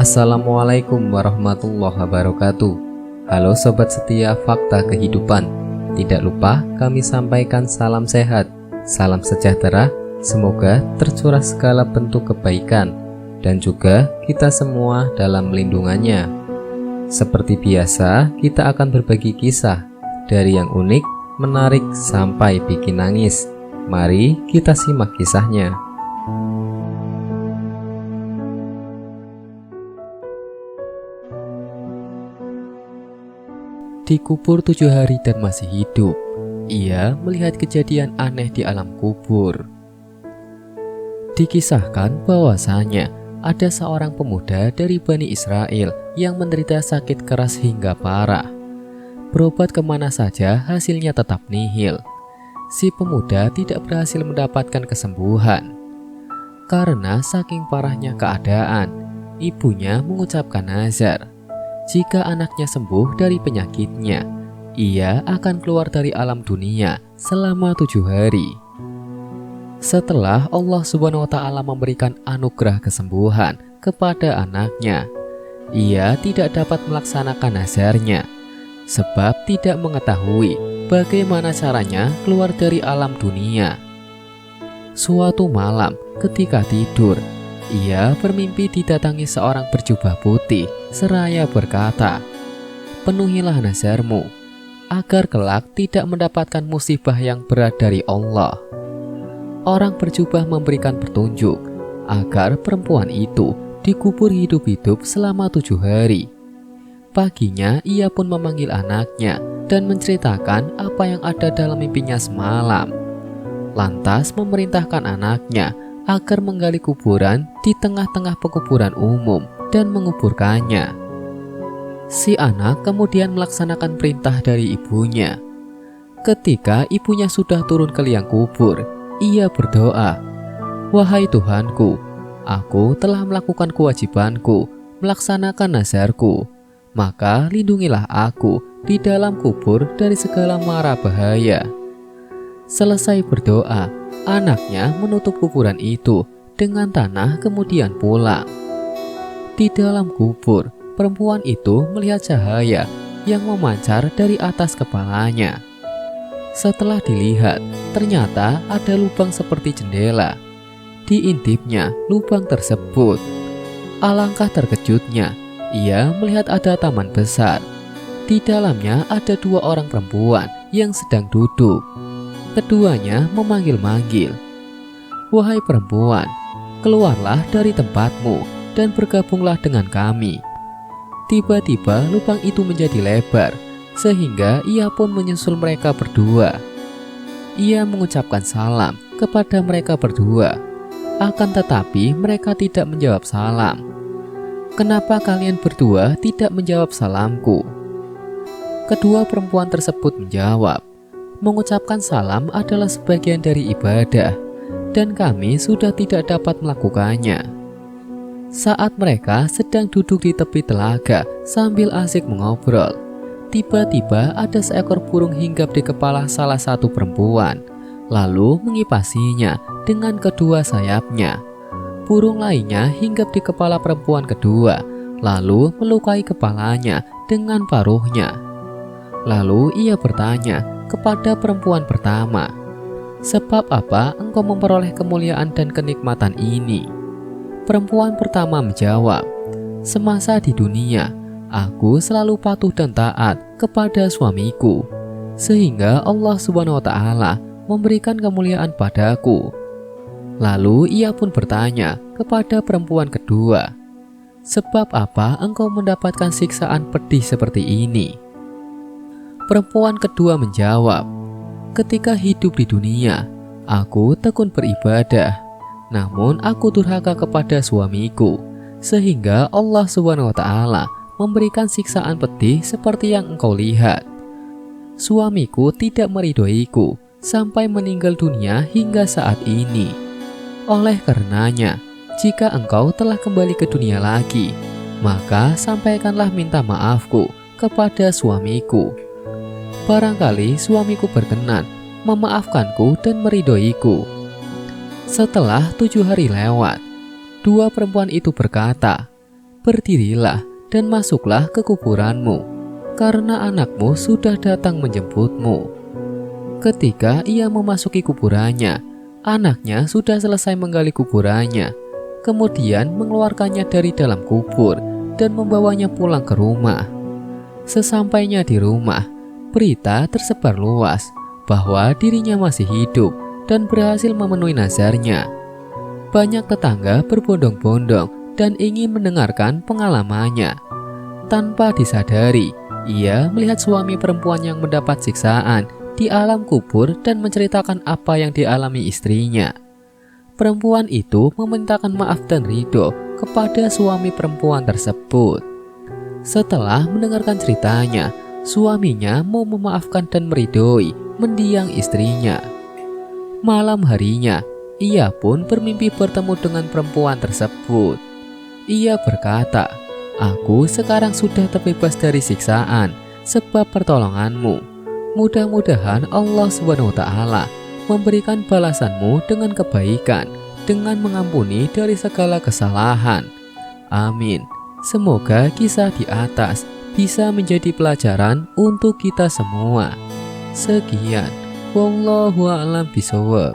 Assalamualaikum warahmatullahi wabarakatuh. Halo sobat setia Fakta Kehidupan. Tidak lupa kami sampaikan salam sehat, salam sejahtera. Semoga tercurah segala bentuk kebaikan dan juga kita semua dalam lindungannya. Seperti biasa, kita akan berbagi kisah dari yang unik, menarik sampai bikin nangis. Mari kita simak kisahnya. Dikubur 7 hari dan masih hidup. Ia melihat kejadian aneh di alam kubur. Dikisahkan bahwasanya ada seorang pemuda dari Bani Israel yang menderita sakit keras hingga parah. Berobat kemana saja hasilnya tetap nihil. Si pemuda tidak berhasil mendapatkan kesembuhan. Karena saking parahnya keadaan, ibunya mengucapkan nazar. Jika anaknya sembuh dari penyakitnya, ia akan keluar dari alam dunia selama 7 hari. Setelah Allah SWT memberikan anugerah kesembuhan kepada anaknya, ia tidak dapat melaksanakan nazarnya, sebab tidak mengetahui bagaimana caranya keluar dari alam dunia. Suatu malam ketika tidur, ia bermimpi didatangi seorang berjubah putih seraya berkata, "Penuhilah nazarmu, agar kelak tidak mendapatkan musibah yang berat dari Allah." Orang berjubah memberikan petunjuk agar perempuan itu dikubur hidup-hidup selama 7 hari. Paginya ia pun memanggil anaknya dan menceritakan apa yang ada dalam mimpinya semalam. Lantas memerintahkan anaknya agar menggali kuburan di tengah-tengah pekuburan umum dan menguburkannya. Si anak kemudian melaksanakan perintah dari ibunya. Ketika ibunya sudah turun ke liang kubur, ia berdoa, "Wahai Tuhanku, aku telah melakukan kewajibanku, melaksanakan nazarku, maka lindungilah aku di dalam kubur dari segala mara bahaya." Selesai berdoa, anaknya menutup kuburan itu dengan tanah kemudian pulang. Di dalam kubur, perempuan itu melihat cahaya yang memancar dari atas kepalanya. Setelah dilihat, ternyata ada lubang seperti jendela. Diintipnya lubang tersebut. Alangkah terkejutnya, ia melihat ada taman besar. Di dalamnya ada 2 orang perempuan yang sedang duduk. Keduanya memanggil-manggil, "Wahai perempuan, keluarlah dari tempatmu dan bergabunglah dengan kami." Tiba-tiba lubang itu menjadi lebar, sehingga ia pun menyusul mereka berdua. Ia mengucapkan salam kepada mereka berdua, akan tetapi mereka tidak menjawab salam. "Kenapa kalian berdua tidak menjawab salamku?" Kedua perempuan tersebut menjawab, "Mengucapkan salam adalah sebagian dari ibadah, dan kami sudah tidak dapat melakukannya." Saat mereka sedang duduk di tepi telaga sambil asik mengobrol, tiba-tiba ada seekor burung hinggap di kepala salah satu perempuan, lalu mengipasinya dengan kedua sayapnya. Burung lainnya hinggap di kepala perempuan kedua, lalu melukai kepalanya dengan paruhnya. Lalu ia bertanya kepada perempuan pertama, "Sebab apa engkau memperoleh kemuliaan dan kenikmatan ini?" Perempuan pertama menjawab, "Semasa di dunia, aku selalu patuh dan taat kepada suamiku, sehingga Allah SWT memberikan kemuliaan padaku." Lalu ia pun bertanya kepada perempuan kedua, "Sebab apa engkau mendapatkan siksaan pedih seperti ini?" Perempuan kedua menjawab, "Ketika hidup di dunia, aku tekun beribadah, namun aku durhaka kepada suamiku, sehingga Allah SWT memberikan siksaan pedih seperti yang engkau lihat. Suamiku tidak meridhoiku sampai meninggal dunia hingga saat ini. Oleh karenanya, jika engkau telah kembali ke dunia lagi, maka sampaikanlah minta maafku kepada suamiku. Barangkali suamiku berkenan memaafkanku dan meridhoiku." Setelah 7 hari lewat, 2 perempuan itu berkata, berdirilah dan masuklah ke kuburanmu, karena anakmu sudah datang menjemputmu. Ketika ia memasuki kuburannya, anaknya sudah selesai menggali kuburannya, kemudian mengeluarkannya dari dalam kubur dan membawanya pulang ke rumah. Sesampainya di rumah, berita tersebar luas bahwa dirinya masih hidup dan berhasil memenuhi nazarnya. Banyak tetangga berbondong-bondong dan ingin mendengarkan pengalamannya. Tanpa disadari, ia melihat suami perempuan yang mendapat siksaan di alam kubur dan menceritakan apa yang dialami istrinya. Perempuan itu memintakan maaf dan ridho kepada suami perempuan tersebut. Setelah mendengarkan ceritanya, suaminya mau memaafkan dan meridhoi mendiang istrinya. Malam harinya, ia pun bermimpi bertemu dengan perempuan tersebut. Ia berkata, "Aku sekarang sudah terbebas dari siksaan sebab pertolonganmu. Mudah-mudahan Allah SWT memberikan balasanmu dengan kebaikan, dengan mengampuni dari segala kesalahan. Amin." Semoga kisah di atas bisa menjadi pelajaran untuk kita semua. Sekian, wallahu a'lam bishawab.